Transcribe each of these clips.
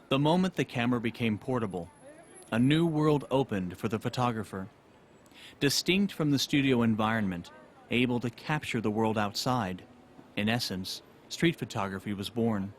The moment the camera became portable, a new world opened for the photographer. Distinct from the studio environment, able to capture the world outside, in essence, street photography was born.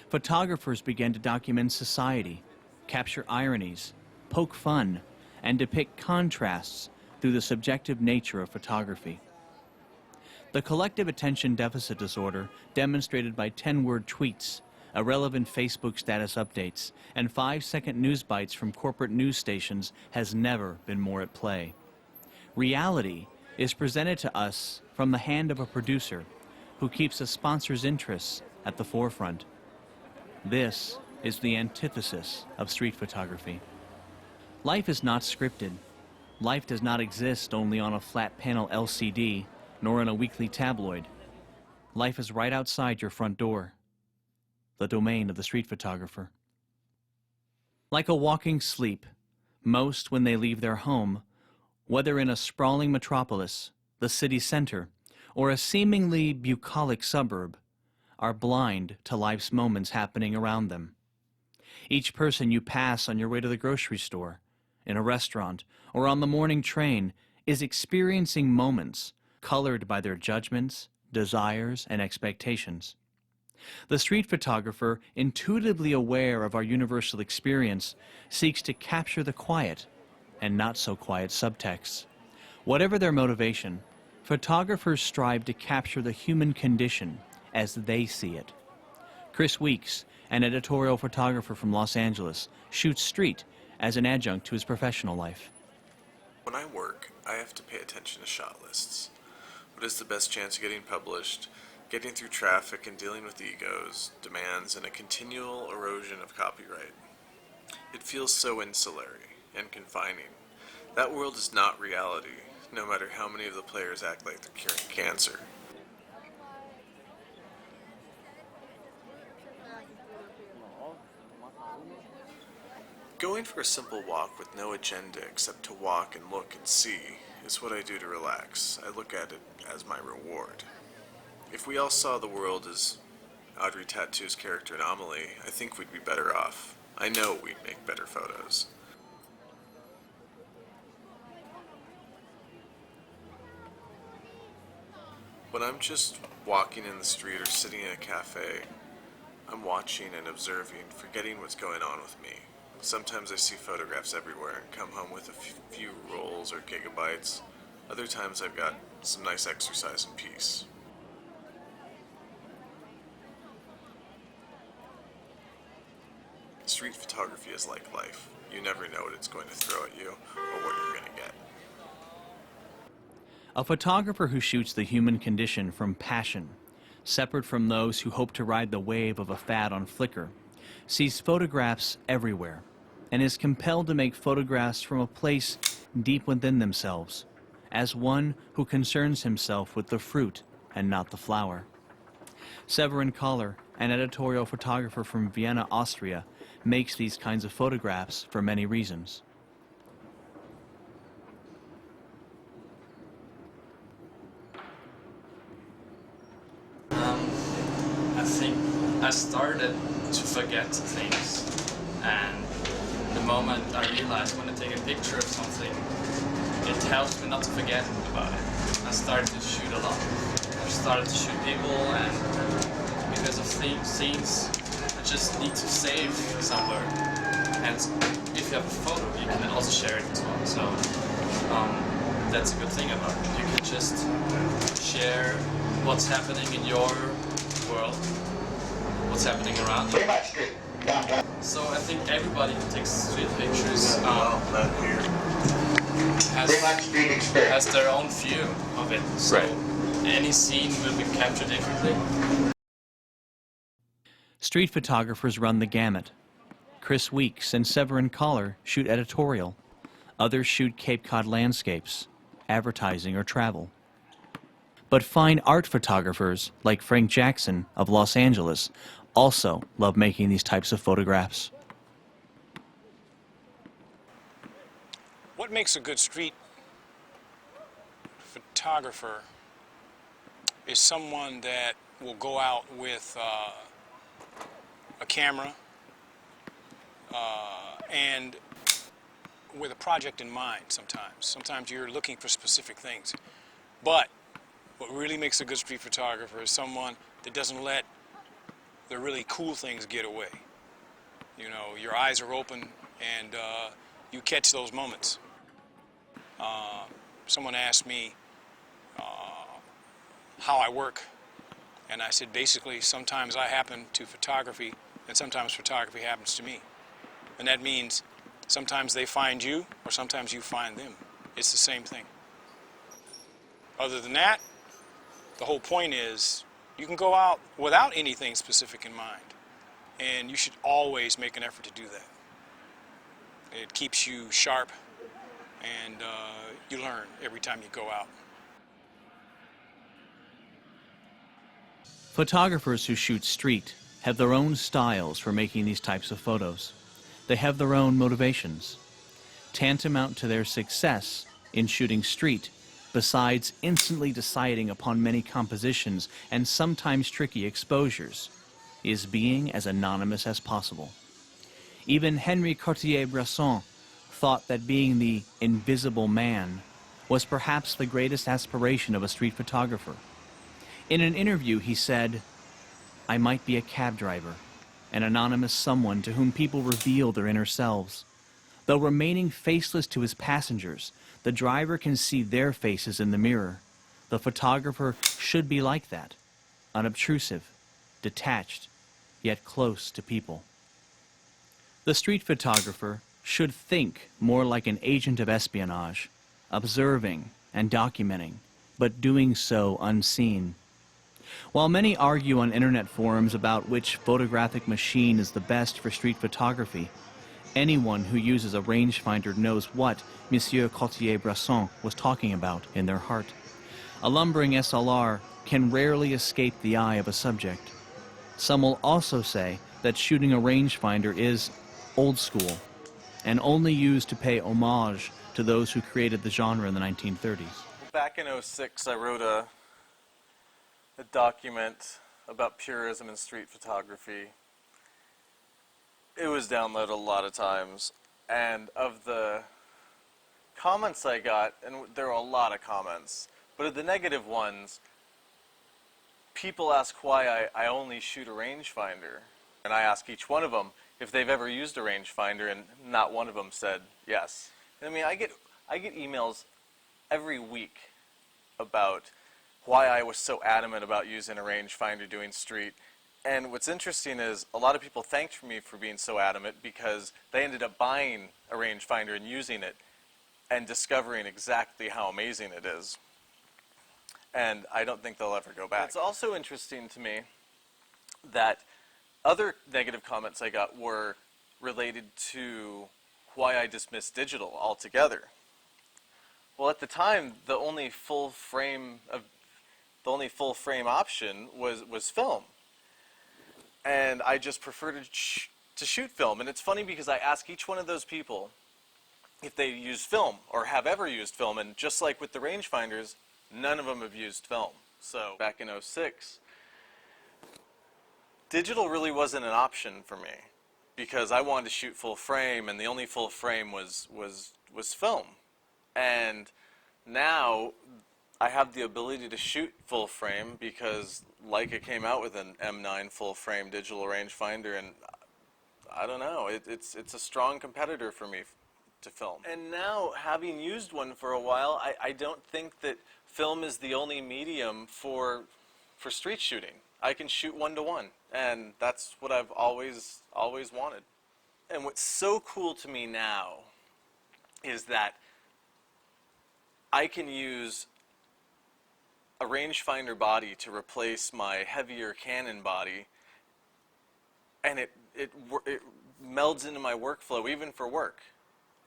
Photographers began to document society, capture ironies, poke fun, and depict contrasts through the subjective nature of photography. The collective attention deficit disorder, demonstrated by 10-word tweets, irrelevant Facebook status updates, and 5-second news bites from corporate news stations, has never been more at play. Reality is presented to us from the hand of a producer who keeps a sponsor's interests at the forefront. This is the antithesis of street photography. Life is not scripted. Life does not exist only on a flat panel LCD, nor in a weekly tabloid. Life is right outside your front door, the domain of the street photographer. Like a walking sleep, most, when they leave their home, whether in a sprawling metropolis, the city center, or a seemingly bucolic suburb, are blind to life's moments happening around them. Each person you pass on your way to the grocery store, in a restaurant, or on the morning train is experiencing moments colored by their judgments, desires, and expectations. The street photographer, intuitively aware of our universal experience, seeks to capture the quiet and not so quiet subtexts. Whatever their motivation, photographers strive to capture the human condition as they see it. Chris Weeks, an editorial photographer from Los Angeles, shoots street as an adjunct to his professional life. When I work, I have to pay attention to shot lists. What is the best chance of getting published, getting through traffic and dealing with egos, demands, and a continual erosion of copyright? It feels so insular and confining. That world is not reality, no matter how many of the players act like they're curing cancer. Going for a simple walk with no agenda except to walk and look and see is what I do to relax. I look at it as my reward. If we all saw the world as Audrey Tauto's character in Amelie, I think we'd be better off. I know we'd make better photos. When I'm just walking in the street or sitting in a cafe, I'm watching and observing, forgetting what's going on with me. Sometimes I see photographs everywhere and come home with a few rolls or gigabytes. Other times I've got some nice exercise and peace. Street photography is like life. You never know what it's going to throw at you or what you're going to get. A photographer who shoots the human condition from passion, separate from those who hope to ride the wave of a fad on Flickr, sees photographs everywhere and is compelled to make photographs from a place deep within themselves, as one who concerns himself with the fruit and not the flower. Severin Koller, an editorial photographer from Vienna, Austria, makes these kinds of photographs for many reasons. I think I started to forget things, and the moment I realized when I take a picture of something, it helps me not to forget about it. I started to shoot a lot. I started to shoot people, and because of scenes, I just need to save somewhere. And if you have a photo, you can also share it as well. So that's a good thing about it. You can just share what's happening in your world, what's happening around you. So I think everybody who takes street pictures has their own view of it. So any scene will be captured differently. Street photographers run the gamut. Chris Weeks and Severin Koller shoot editorial. Others shoot Cape Cod landscapes, advertising, or travel. But fine art photographers, like Frank Jackson of Los Angeles, also love making these types of photographs. What makes a good street photographer is someone that will go out with a camera and with a project in mind sometimes. Sometimes you're looking for specific things. But what really makes a good street photographer is someone that doesn't let the really cool things get away. You know, your eyes are open and you catch those moments. Someone asked me how I work, and I said basically sometimes I happen to photography and sometimes photography happens to me. And that means sometimes they find you or sometimes you find them. It's the same thing. Other than that, the whole point is you can go out without anything specific in mind, and you should always make an effort to do that. It keeps you sharp, and you learn every time you go out. Photographers who shoot street have their own styles for making these types of photos. They have their own motivations. Tantamount to their success in shooting street, besides instantly deciding upon many compositions and sometimes tricky exposures, is being as anonymous as possible. Even Henri Cartier-Bresson thought that being the invisible man was perhaps the greatest aspiration of a street photographer. In an interview, he said, "I might be a cab driver, an anonymous someone to whom people reveal their inner selves. Though remaining faceless to his passengers, the driver can see their faces in the mirror. The photographer should be like that, unobtrusive, detached, yet close to people." The street photographer should think more like an agent of espionage, observing and documenting, but doing so unseen. While many argue on internet forums about which photographic machine is the best for street photography, anyone who uses a rangefinder knows what Monsieur Cartier-Bresson was talking about in their heart. A lumbering SLR can rarely escape the eye of a subject. Some will also say that shooting a rangefinder is old school and only used to pay homage to those who created the genre in the 1930s. Back in '06, I wrote a document about purism in street photography. It was downloaded a lot of times, and of the comments I got, and there were a lot of comments, but of the negative ones, people ask why I only shoot a rangefinder. And I ask each one of them if they've ever used a rangefinder, and not one of them said yes. I mean, I get emails every week about why I was so adamant about using a rangefinder doing street. And what's interesting is a lot of people thanked me for being so adamant because they ended up buying a rangefinder and using it and discovering exactly how amazing it is. And I don't think they'll ever go back. It's also interesting to me that other negative comments I got were related to why I dismissed digital altogether. Well, at the time, the only full frame option was film, and I just prefer to shoot film. And it's funny because I ask each one of those people if they use film or have ever used film, and just like with the rangefinders, none of them have used film. So back in '06, digital really wasn't an option for me because I wanted to shoot full frame, and the only full frame was film. And now I have the ability to shoot full frame because Leica came out with an M9 full frame digital rangefinder, and I don't know, it's a strong competitor for me to film. And now, having used one for a while, I don't think that film is the only medium for street shooting. I can shoot 1-to-1, and that's what I've always wanted. And what's so cool to me now is that I can use a rangefinder body to replace my heavier Canon body, and it melds into my workflow even for work.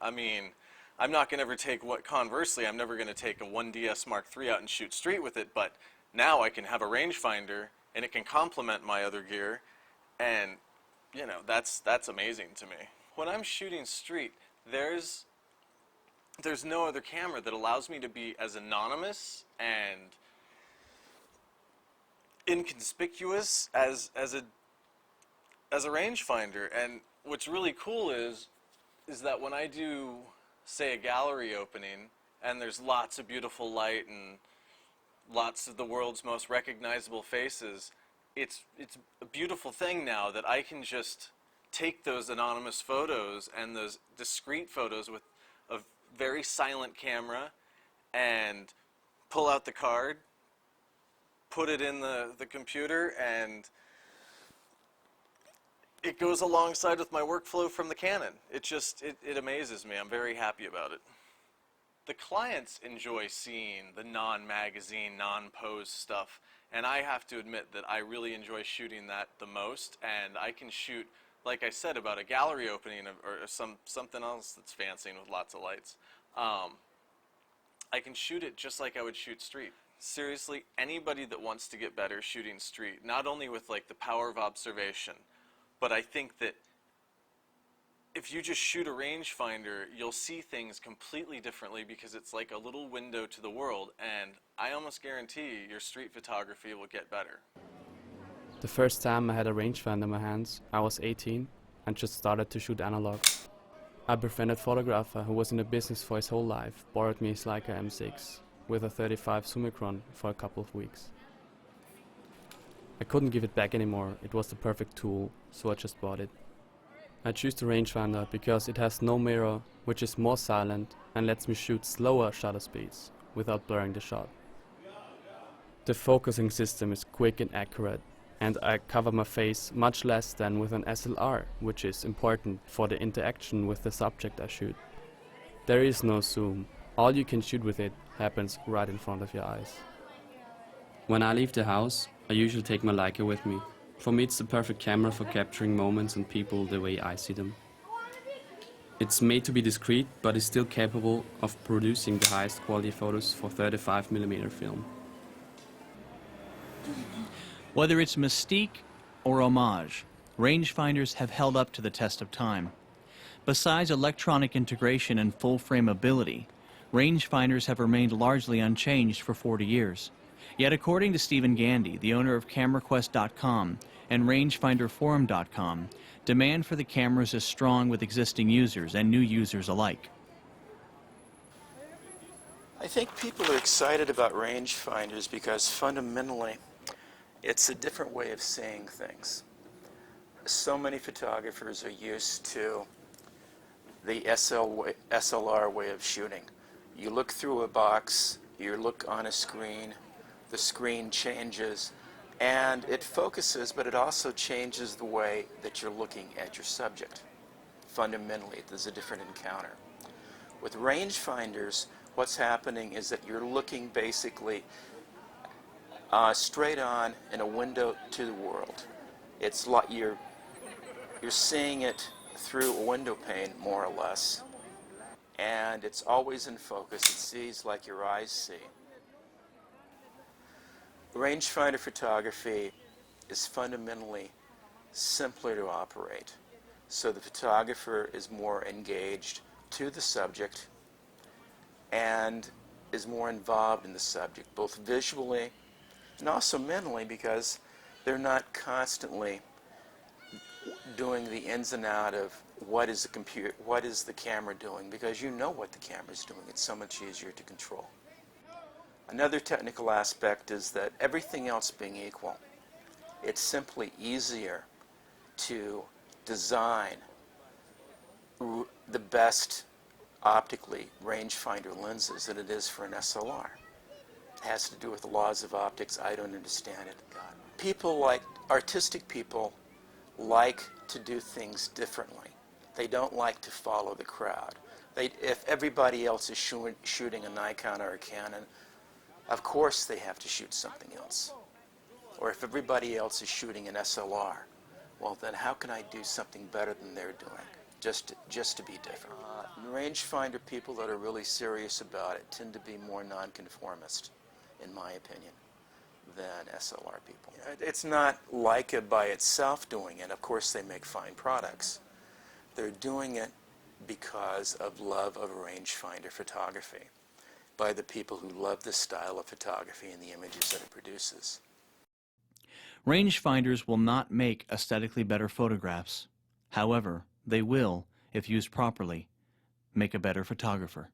I mean, I'm not going to ever take conversely, I'm never going to take a 1DS Mark III out and shoot street with it, but now I can have a rangefinder and it can complement my other gear, and you know, that's amazing to me. When I'm shooting street, there's no other camera that allows me to be as anonymous and inconspicuous as a rangefinder. And what's really cool is that when I do, say, a gallery opening, and there's lots of beautiful light and lots of the world's most recognizable faces, it's a beautiful thing now that I can just take those anonymous photos and those discrete photos with a very silent camera and pull out the card, put it in the computer, and it goes alongside with my workflow from the Canon. It amazes me. I'm very happy about it. The clients enjoy seeing the non-magazine, non-pose stuff, and I have to admit that I really enjoy shooting that the most, and I can shoot, like I said, about a gallery opening or something else that's fancy and with lots of lights. I can shoot it just like I would shoot street. Seriously, anybody that wants to get better shooting street, not only with like the power of observation, but I think that if you just shoot a rangefinder, you'll see things completely differently because it's like a little window to the world, and I almost guarantee your street photography will get better. The first time I had a rangefinder in my hands, I was 18 and just started to shoot analog. A befriended photographer who was in the business for his whole life borrowed me his Leica M6 with a 35 Summicron for a couple of weeks. I couldn't give it back anymore, it was the perfect tool, so I just bought it. I choose the rangefinder because it has no mirror, which is more silent and lets me shoot slower shutter speeds without blurring the shot. The focusing system is quick and accurate, and I cover my face much less than with an SLR, which is important for the interaction with the subject I shoot. There is no zoom, all you can shoot with it happens right in front of your eyes. When I leave the house, I usually take my Leica with me. For me it's the perfect camera for capturing moments and people the way I see them. It's made to be discreet, but is still capable of producing the highest quality photos for 35mm film. Whether it's mystique or homage, rangefinders have held up to the test of time. Besides electronic integration and full-frame ability, rangefinders have remained largely unchanged for 40 years. Yet according to Stephen Gandy, the owner of CameraQuest.com and RangefinderForum.com, demand for the cameras is strong with existing users and new users alike. I think people are excited about rangefinders because fundamentally it's a different way of seeing things. So many photographers are used to the SLR way of shooting. You look through a box, you look on a screen, the screen changes, and it focuses, but it also changes the way that you're looking at your subject. Fundamentally, there's a different encounter. With rangefinders, what's happening is that you're looking basically straight on in a window to the world. It's like you're seeing it through a window pane, more or less, and it's always in focus. It sees like your eyes see. Rangefinder photography is fundamentally simpler to operate, so the photographer is more engaged to the subject and is more involved in the subject, both visually and also mentally, because they're not constantly doing the ins and out of what is the camera doing, because you know what the camera's doing. It's so much easier to control. Another technical aspect is that everything else being equal, it's simply easier to design the best optically rangefinder lenses than it is for an SLR. It has to do with the laws of optics. I don't understand it. God. Artistic people like to do things differently. They don't like to follow the crowd. If everybody else is shooting a Nikon or a Canon, of course they have to shoot something else. Or if everybody else is shooting an SLR, well then how can I do something better than they're doing? Just to be different. Rangefinder people that are really serious about it tend to be more nonconformist, in my opinion, than SLR people. It's not Leica by itself doing it. Of course they make fine products. They're doing it because of love of rangefinder photography by the people who love this style of photography and the images that it produces. Rangefinders will not make aesthetically better photographs. However, They will, if used properly, make a better photographer.